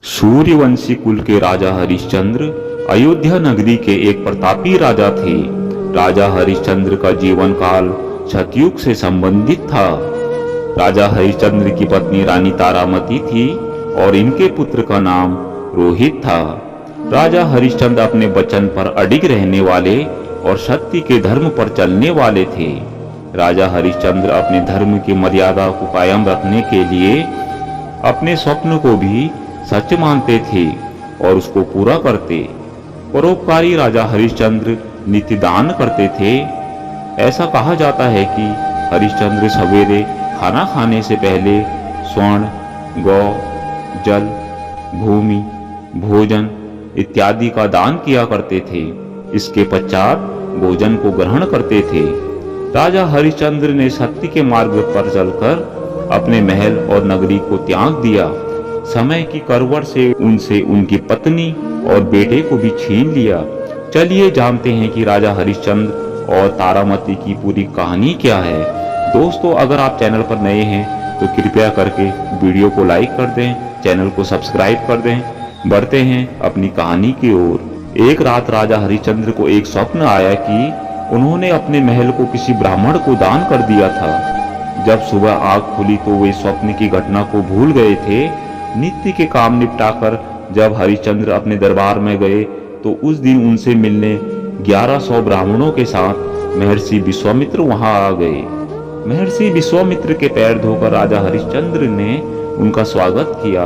सूर्यवंशी कुल के राजा हरिश्चंद्र अयोध्या नगरी के एक प्रतापी राजा थे। राजा हरिश्चंद्र का जीवन काल सतयुग से संबंधित था। राजा हरिश्चंद्र की पत्नी रानी तारामती थी और इनके पुत्र का नाम रोहित था। राजा हरिश्चंद्र अपने वचन पर अडिग रहने वाले और सत्य के धर्म पर चलने वाले थे। राजा हरिश्चंद्र अपने धर्म की मर्यादा को कायम रखने के लिए अपने स्वप्न को भी सच मानते थे और उसको पूरा करते। परोपकारी राजा हरिश्चंद्र नित्य दान करते थे। ऐसा कहा जाता है कि हरिश्चंद्र सवेरे खाना खाने से पहले स्वर्ण, गौ, जल, भूमि, भोजन इत्यादि का दान किया करते थे। इसके पश्चात भोजन को ग्रहण करते थे। राजा हरिश्चंद्र ने सत्य के मार्ग पर चलकर अपने महल और नगरी को त्याग दिया। समय की करवट से उनसे उनकी पत्नी और बेटे को भी छीन लिया। चलिए जानते हैं कि राजा हरिश्चंद्र और तारामती की पूरी कहानी क्या है। दोस्तों, अगर आप चैनल पर नए हैं तो कृपया करके वीडियो को लाइक कर दें, चैनल को सब्सक्राइब कर दें। बढ़ते हैं अपनी कहानी की ओर। एक रात राजा हरिश्चंद्र को एक स्वप्न आया कि उन्होंने अपने महल को किसी ब्राह्मण को दान कर दिया था। जब सुबह आँख खुली तो वे स्वप्न की घटना को भूल गए थे। नित्य के काम निपटाकर जब हरिश्चंद्र अपने दरबार में गए तो उस दिन उनसे मिलने 1100 ब्राह्मणों के साथ महर्षि विश्वामित्र वहां आ गए। महर्षि विश्वामित्र के पैर धोकर राजा हरिश्चंद्र ने उनका स्वागत किया।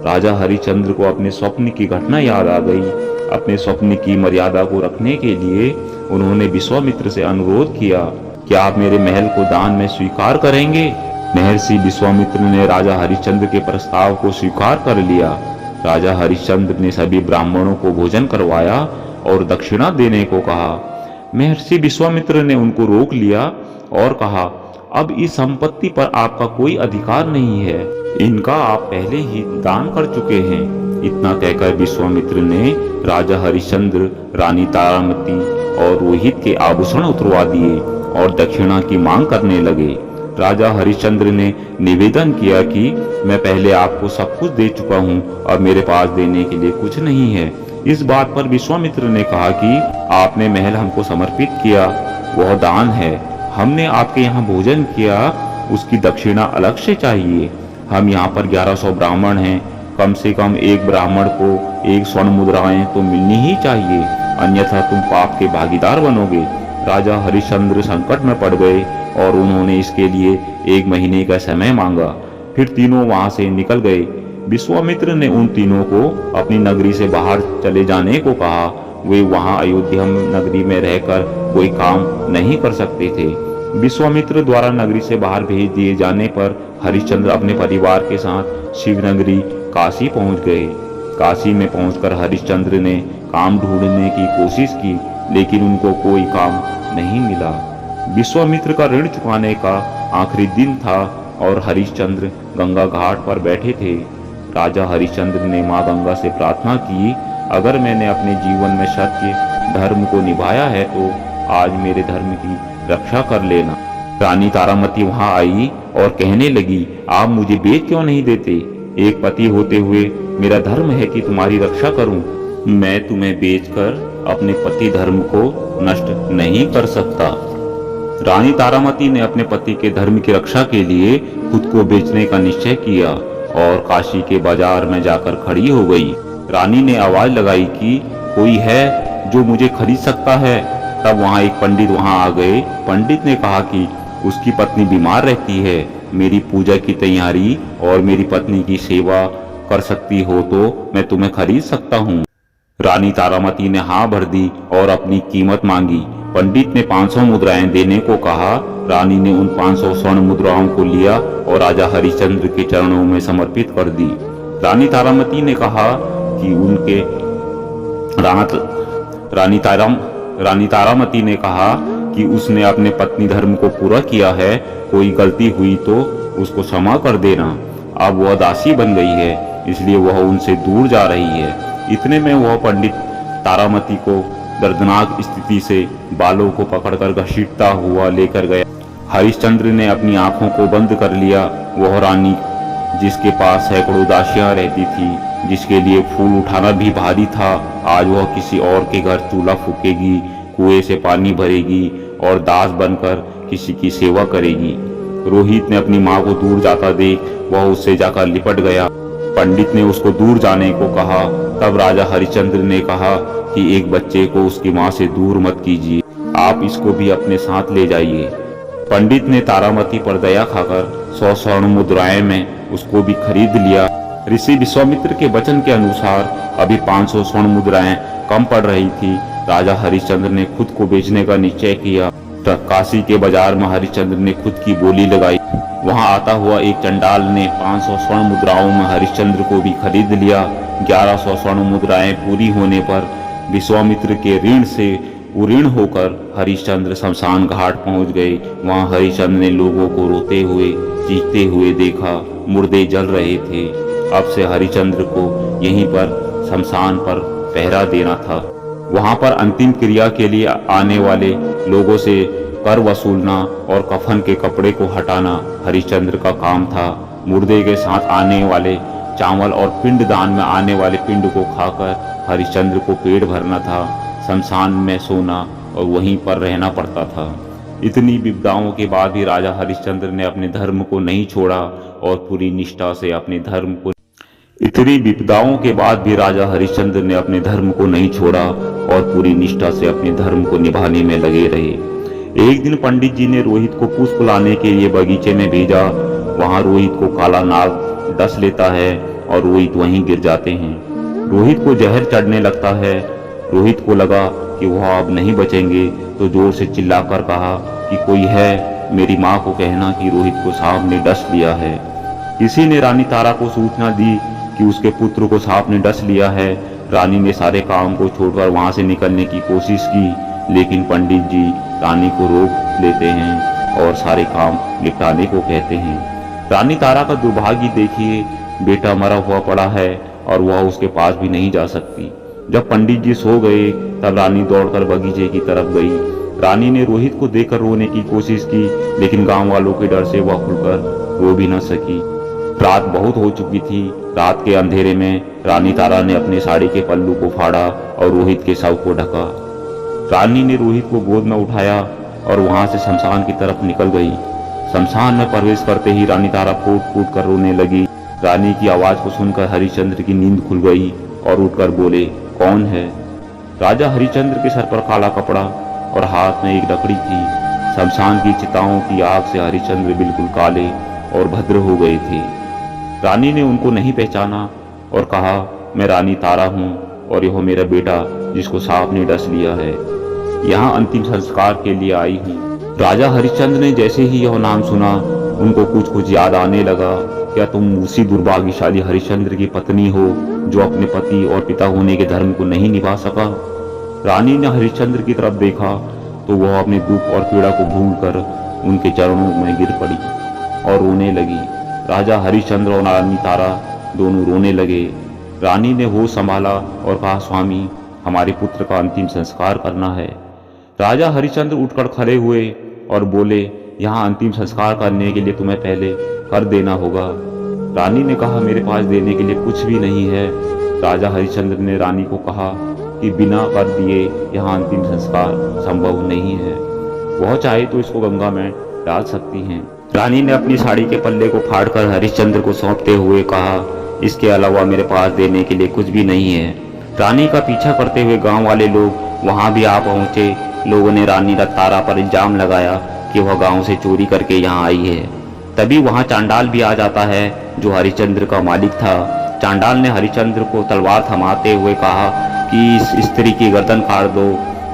राजा हरिश्चंद्र को अपने स्वप्न की घटना याद आ गई। अपने स्वप्न की मर्यादा को रखने के लिए उन्होंने विश्वामित्र से अनुरोध किया, क्या आप मेरे महल को दान में स्वीकार करेंगे? महर्षि विश्वामित्र ने राजा हरिश्चंद्र के प्रस्ताव को स्वीकार कर लिया। राजा हरिश्चंद्र ने सभी ब्राह्मणों को भोजन करवाया और दक्षिणा देने को कहा। महर्षि विश्वामित्र ने उनको रोक लिया और कहा, अब इस संपत्ति पर आपका कोई अधिकार नहीं है, इनका आप पहले ही दान कर चुके हैं। इतना कहकर विश्वामित्र ने राजा हरिश्चंद्र, रानी तारामती और रोहित के आभूषण उतरवा दिए और दक्षिणा की मांग करने लगे। राजा हरिश्चंद्र ने निवेदन किया कि मैं पहले आपको सब कुछ दे चुका हूँ, अब मेरे पास देने के लिए कुछ नहीं है। इस बात पर विश्वामित्र ने कहा कि आपने महल हमको समर्पित किया, वह दान है। हमने आपके यहाँ भोजन किया, उसकी दक्षिणा अलग से चाहिए। हम यहाँ पर 1100 ब्राह्मण हैं, कम से कम एक ब्राह्मण को 1 स्वर्ण मुद्राएं तो मिलनी ही चाहिए, अन्यथा तुम पाप के भागीदार बनोगे। राजा हरिश्चंद्र संकट में पड़ गए और उन्होंने इसके लिए 1 महीने का समय मांगा। फिर तीनों वहां से निकल गए। विश्वामित्र ने उन तीनों को अपनी नगरी से बाहर चले जाने को कहा। वे वहां अयोध्या नगरी में रहकर कोई काम नहीं कर सकते थे। विश्वामित्र द्वारा नगरी से बाहर भेज दिए जाने पर हरिश्चंद्र अपने परिवार के साथ शिव नगरी काशी पहुंच गए। काशी में पहुंचकर हरिश्चंद्र ने काम ढूंढने की कोशिश की, लेकिन उनको कोई काम नहीं मिला। विश्वामित्र का ऋण चुकाने का आखिरी दिन था और हरिश्चंद्र गंगा घाट पर बैठे थे। राजा हरिश्चंद्र ने मां गंगा से प्रार्थना की, अगर मैंने अपने जीवन में सत्य धर्म को निभाया है तो आज मेरे धर्म की रक्षा कर लेना। रानी तारामती वहां आई और कहने लगी, आप मुझे बेच क्यों नहीं देते? एक पति होते हुए मेरा धर्म है कि तुम्हारी रक्षा करूं। मैं तुम्हें बेचकर अपने पति धर्म को नष्ट नहीं कर सकता। रानी तारामती ने अपने पति के धर्म की रक्षा के लिए खुद को बेचने का निश्चय किया और काशी के बाजार में जाकर खड़ी हो गई। रानी ने आवाज लगाई कि कोई है जो मुझे खरीद सकता है। तब वहां एक पंडित वहां आ गए। पंडित ने कहा कि उसकी पत्नी बीमार रहती है, मेरी पूजा की तैयारी और मेरी पत्नी की सेवा कर सकती हो तो मैं तुम्हें खरीद सकता हूँ। रानी तारामती ने हाँ भर दी और अपनी कीमत मांगी। पंडित ने 500 मुद्राएं देने को कहा। रानी ने उन 500 स्वर्ण मुद्राओं को लिया और राजा हरिश्चंद्र के चरणों में समर्पित कर दी। रानी तारामती ने कहा कि रानी तारामती ने कहा कि उसने अपने पत्नी धर्म को पूरा किया है, कोई गलती हुई तो उसको क्षमा कर देना। अब वह दासी बन गई है, इसलिए वह उनसे दूर जा रही है। इतने में वह पंडित तारामती को दर्दनाक स्थिति से बालों को पकड़कर घसीटता हुआ लेकर गया। हरिश्चंद्र ने अपनी आंखों को बंद कर लिया। वह रानी जिसके पास सैकड़ों दासियां रहती थी, जिसके लिए फूल उठाना भी भारी था, आज वह किसी और के घर चूल्हा फूकेगी, कुएं से पानी भरेगी और दास बनकर किसी की सेवा करेगी। रोहित ने अपनी माँ को दूर जाता देख वह उससे जाकर लिपट गया। पंडित ने उसको दूर जाने को कहा। तब राजा हरिश्चंद्र ने कहा कि एक बच्चे को उसकी माँ से दूर मत कीजिए, आप इसको भी अपने साथ ले जाइए। पंडित ने तारामती पर दया खाकर 100 स्वर्ण मुद्राएं में उसको भी खरीद लिया। ऋषि विश्वामित्र के वचन के अनुसार अभी 500 स्वर्ण मुद्राएं कम पड़ रही थी। राजा हरिश्चंद्र ने खुद को बेचने का निश्चय किया। काशी के बाजार में हरिश्चंद्र ने खुद की बोली लगाई। वहां आता हुआ एक चंडाल ने 500 स्वर्ण मुद्राओं में हरिश्चंद्र को भी खरीद लिया। 1100 स्वर्ण मुद्राएं पूरी होने पर विश्वामित्र के ऋण से उऋण होकर हरिश्चंद्र शमशान घाट पहुंच गए। वहां हरिश्चंद्र ने लोगों को रोते हुए चीखते हुए देखा, मुर्दे जल रहे थे। अब से हरिश्चंद्र को यहीं पर शमशान पर पहरा देना था। वहां पर अंतिम क्रिया के लिए आने वाले लोगों से कर वसूलना और कफन के कपड़े को हटाना हरिश्चंद्र का काम था। मुर्दे के साथ आने वाले चावल और पिंड दान में आने वाले पिंड को खाकर हरिश्चंद्र को पेट भरना था। शमशान में सोना और वहीं पर रहना पड़ता था। इतनी विपदाओं के बाद भी राजा हरिश्चंद्र ने अपने धर्म को नहीं छोड़ा और पूरी निष्ठा से अपने धर्म को इतनी विपदाओं के बाद भी राजा हरिश्चंद्र ने अपने धर्म को नहीं छोड़ा और पूरी निष्ठा से अपने धर्म को निभाने में लगे रहे। एक दिन पंडित जी ने रोहित को पुष्प लाने के लिए बगीचे में भेजा। वहां रोहित को काला नाग डस लेता है और रोहित वहीं गिर जाते हैं। रोहित को जहर चढ़ने लगता है। रोहित को लगा कि वह अब नहीं बचेंगे, तो जोर से चिल्लाकर कहा कि कोई है, मेरी माँ को कहना कि रोहित को सांप ने डस लिया है। किसी ने रानी तारा को सूचना दी कि उसके पुत्र को सांप ने डस लिया है। रानी ने सारे काम को छोड़कर वहां से निकलने की कोशिश की, लेकिन पंडित जी रानी को रोक लेते हैं और सारे काम निपटाने को कहते हैं। रानी तारा का दुर्भाग्य देखिए, बेटा मरा हुआ पड़ा है और वह उसके पास भी नहीं जा सकती। जब पंडित जी सो गए तब रानी दौड़कर बगीचे की तरफ गई। रानी ने रोहित को देखकर रोने की कोशिश की, लेकिन गांव वालों के डर से वह खुलकर रो भी न सकी। रात बहुत हो चुकी थी। रात के अंधेरे में रानी तारा ने अपने साड़ी के पल्लू को फाड़ा और रोहित के शव को ढका। रानी ने रोहित को गोद में उठाया और वहां से शमशान की तरफ निकल गई। शमशान में प्रवेश करते ही रानी तारा फूट फूट कर रोने लगी। रानी की आवाज को सुनकर हरिश्चंद्र की नींद खुल गई और उठकर बोले, कौन है? राजा हरिश्चंद्र के सर पर काला कपड़ा और हाथ में एक लकड़ी थी। शमशान की चिताओं की आग से हरिश्चंद्र बिल्कुल काले और भद्र हो गए थे। रानी ने उनको नहीं पहचाना और कहा, मैं रानी तारा हूँ और यह मेरा बेटा जिसको सांप ने डस लिया है। यहाँ अंतिम संस्कार के लिए आई हूँ। राजा हरिश्चंद्र ने जैसे ही यह नाम सुना उनको कुछ कुछ याद आने लगा। क्या तुम उसी दुर्भाग्यशाली हरिश्चंद्र की पत्नी हो जो अपने पति और पिता होने के धर्म को नहीं निभा सका? रानी ने हरिश्चंद्र की तरफ देखा तो वह अपने दुख और पीड़ा को भूलकर उनके चरणों में गिर पड़ी और रोने लगी। राजा हरिश्चंद्र और रानी तारा दोनों रोने लगे। रानी ने होश संभाला और कहा, स्वामी, हमारे पुत्र का अंतिम संस्कार करना है। राजा हरिश्चंद्र उठकर खड़े हुए और बोले, यहाँ अंतिम संस्कार करने के लिए तुम्हें पहले कर देना होगा। रानी ने कहा, मेरे पास देने के लिए कुछ भी नहीं है। राजा हरिश्चंद्र ने रानी को कहा कि बिना कर दिए यहाँ अंतिम संस्कार संभव नहीं है। वह चाहे तो इसको गंगा में डाल सकती हैं। रानी ने अपनी साड़ी के पल्ले को फाड़कर हरिश्चंद्र को सौंपते हुए कहा, इसके अलावा मेरे पास देने के लिए कुछ भी नहीं है। रानी का पीछा करते हुए गांव वाले लोग वहां भी आ पहुंचे। लोगों ने रानी तारा पर इल्जाम लगाया कि वह गांव से चोरी करके यहाँ आई है। तभी वहां चांडाल भी आ जाता है जो हरिश्चंद्र का मालिक था। चांडाल ने हरिश्चंद्र को तलवार थमाते हुए कहा कि इस स्त्री की गर्दन काट दो।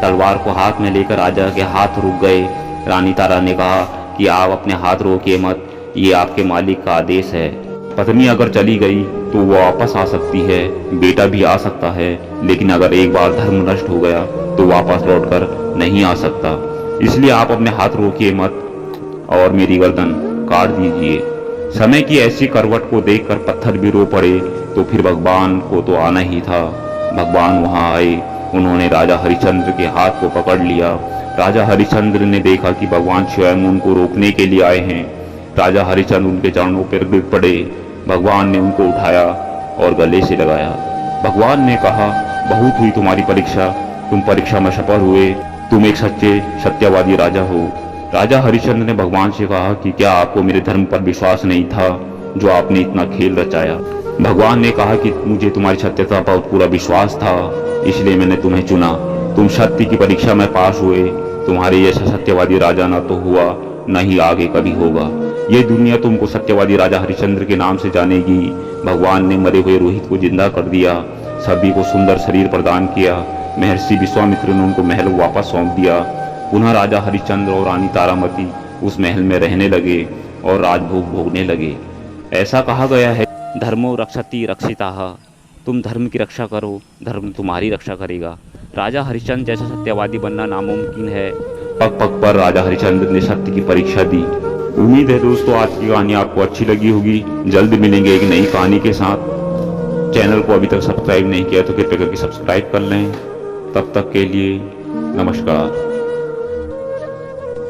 तलवार को हाथ में लेकर राजा के हाथ रुक गए। रानी तारा ने कहा कि आप अपने हाथ रोकिए मत, ये आपके मालिक का आदेश है। पत्नी अगर चली गई तो वो वापस आ सकती है, बेटा भी आ सकता है, लेकिन अगर एक बार धर्म नष्ट हो गया तो वापस लौटकर नहीं आ सकता। इसलिए आप अपने हाथ रोकिए मत और मेरी गर्दन काट दीजिए। समय की ऐसी करवट को देखकर पत्थर भी रो पड़े। तो फिर भगवान को तो आना ही था। भगवान वहां आए। उन्होंने राजा हरिश्चंद्र के हाथ को पकड़ लिया। राजा हरिश्चंद्र ने देखा कि भगवान स्वयं उनको रोकने के लिए आए हैं। राजा हरिश्चंद्र उनके चरणों पर गिर पड़े। भगवान ने उनको उठाया और गले से लगाया। भगवान ने कहा, बहुत हुई तुम्हारी परीक्षा, तुम परीक्षा में सफल हुए, तुम एक सच्चे सत्यवादी राजा हो। राजा हरिश्चंद्र ने भगवान से कहा कि क्या आपको मेरे धर्म पर विश्वास नहीं था जो आपने इतना खेल रचाया। भगवान ने कहा कि मुझे तुम्हारी सत्यता पर पूरा विश्वास था, इसलिए मैंने तुम्हें चुना। तुम सत्य की परीक्षा में पास हुए, तुम्हारे जैसा सत्यवादी राजा ना तो हुआ न ही आगे कभी होगा। ये दुनिया तुमको सत्यवादी राजा हरिश्चंद्र के नाम से जानेगी। भगवान ने मरे हुए रोहित को जिंदा कर दिया, सभी को सुंदर शरीर प्रदान किया। महर्षि विश्वामित्र ने उनको महल वापस सौंप दिया। पुनः राजा हरिश्चंद्र और रानी तारामती उस महल में रहने लगे और राजभोग भोगने लगे। ऐसा कहा गया है, धर्मो रक्षति रक्षिताः। तुम धर्म की रक्षा करो, धर्म तुम्हारी रक्षा करेगा। राजा हरिश्चंद्र जैसा सत्यवादी बनना नामुमकिन है। पग पग पर राजा हरिश्चंद्र ने सत्य की परीक्षा दी। उम्मीद है दोस्तों आज की कहानी आपको अच्छी लगी होगी। जल्द मिलेंगे एक नई कहानी के साथ। चैनल को अभी तक सब्सक्राइब नहीं किया तो कृपया करके सब्सक्राइब कर लें। तब तक के लिए नमस्कार।